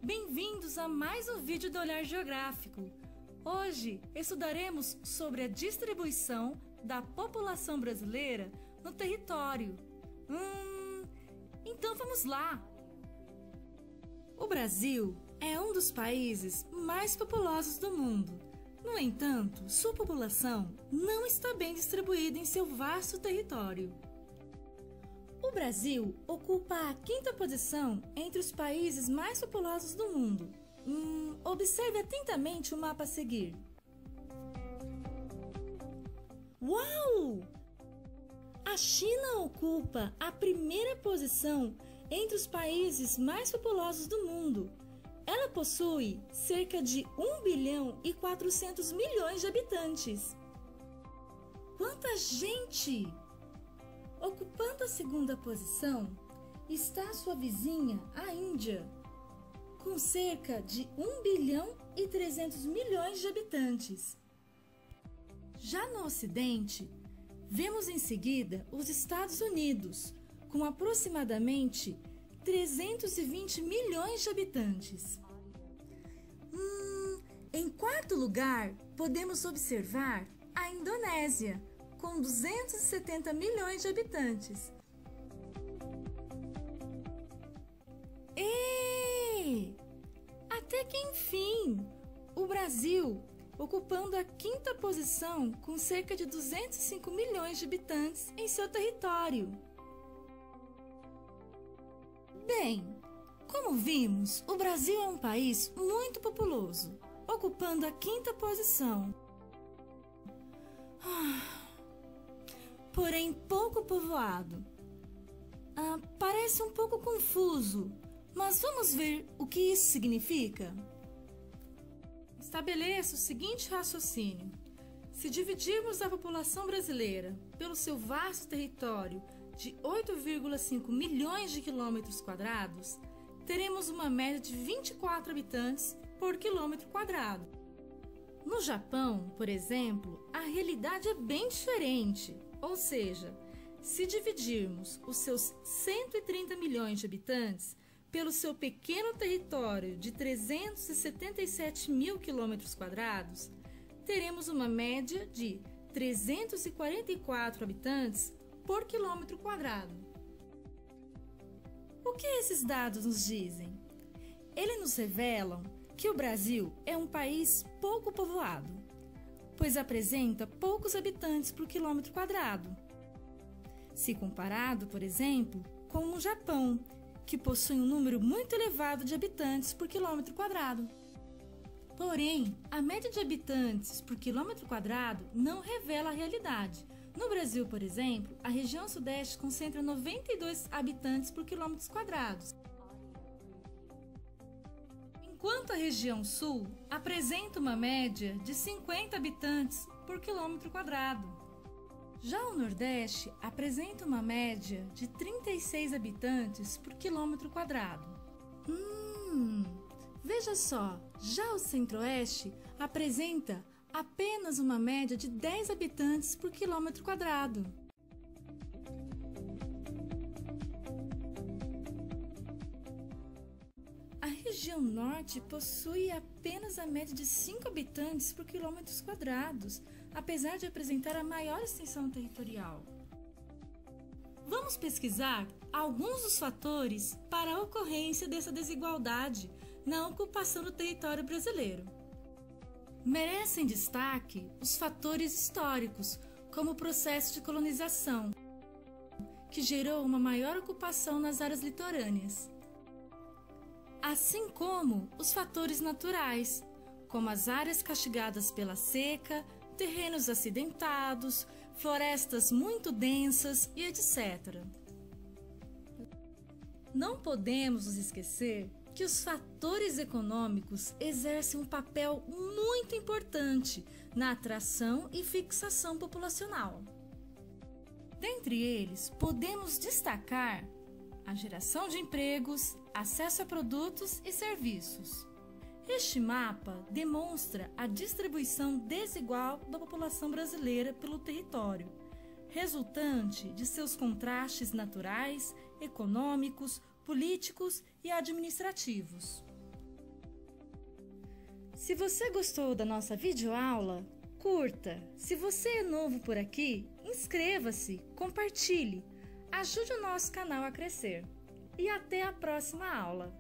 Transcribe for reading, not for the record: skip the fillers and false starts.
Bem-vindos a mais um vídeo do Olhar Geográfico. Hoje estudaremos sobre a distribuição da população brasileira no território. Então vamos lá! O Brasil é um dos países mais populosos do mundo. No entanto, sua população não está bem distribuída em seu vasto território. O Brasil ocupa a quinta posição entre os países mais populosos do mundo. Observe atentamente o mapa a seguir. Uau! A China ocupa a primeira posição entre os países mais populosos do mundo. Ela possui cerca de 1 bilhão e 400 milhões de habitantes. Quanta gente! Ocupando a segunda posição está sua vizinha, a Índia, com cerca de 1 bilhão e 300 milhões de habitantes. Já no Ocidente, vemos em seguida os Estados Unidos, com aproximadamente 320 milhões de habitantes. Em quarto lugar, podemos observar a Indonésia, com 270 milhões de habitantes. Até que enfim, o Brasil, ocupando a quinta posição com cerca de 205 milhões de habitantes em seu território. Bem, como vimos, o Brasil é um país muito populoso, ocupando a quinta posição. Porém pouco povoado. Parece um pouco confuso, mas vamos ver o que isso significa? Estabeleça o seguinte raciocínio. Se dividirmos a população brasileira pelo seu vasto território de 8,5 milhões de quilômetros quadrados, teremos uma média de 24 habitantes por quilômetro quadrado. No Japão, por exemplo, a realidade é bem diferente, ou seja, se dividirmos os seus 130 milhões de habitantes pelo seu pequeno território de 377 mil quilômetros quadrados, teremos uma média de 344 habitantes por quilômetro quadrado. O que esses dados nos dizem? Eles nos revelam que o Brasil é um país pouco povoado, pois apresenta poucos habitantes por quilômetro quadrado, se comparado, por exemplo, com o Japão, que possui um número muito elevado de habitantes por quilômetro quadrado. Porém, a média de habitantes por quilômetro quadrado não revela a realidade. No Brasil, por exemplo, a região sudeste concentra 92 habitantes por quilômetros quadrados, enquanto a região sul apresenta uma média de 50 habitantes por quilômetro quadrado. Já o Nordeste apresenta uma média de 36 habitantes por quilômetro quadrado. Veja só, já o Centro-Oeste apresenta apenas uma média de 10 habitantes por quilômetro quadrado. A região Norte possui apenas a média de 5 habitantes por quilômetros quadrados, apesar de apresentar a maior extensão territorial. Vamos pesquisar alguns dos fatores para a ocorrência dessa desigualdade na ocupação do território brasileiro. Merecem destaque os fatores históricos, como o processo de colonização, que gerou uma maior ocupação nas áreas litorâneas, assim como os fatores naturais, como as áreas castigadas pela seca, terrenos acidentados, florestas muito densas e etc. Não podemos nos esquecer que os fatores econômicos exercem um papel muito importante na atração e fixação populacional. Dentre eles, podemos destacar a geração de empregos, acesso a produtos e serviços. Este mapa demonstra a distribuição desigual da população brasileira pelo território, resultante de seus contrastes naturais, econômicos, políticos e administrativos. Se você gostou da nossa videoaula, curta. Se você é novo por aqui, inscreva-se, compartilhe. Ajude o nosso canal a crescer. E até a próxima aula!